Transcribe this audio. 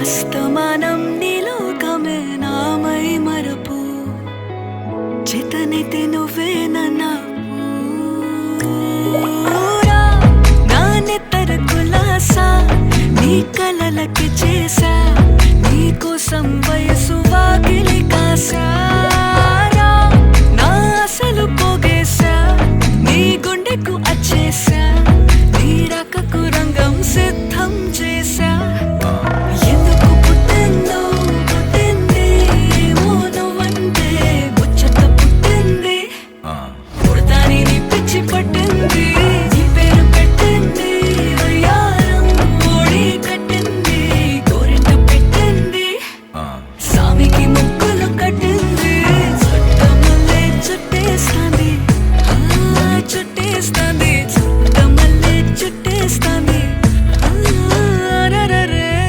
అస్తమానం నీలోకమే నామై మరపు చేతనైతే నువ్వే నన్నా నా నెత్తర కులాసా నీ కలలకి చేసా నీ కోసం వయసు వాకిలి కాసారా నా అసలు పోగేసా నీ గుండెకు అచ్చేసా నీ రకకు రంగం సిద్ధ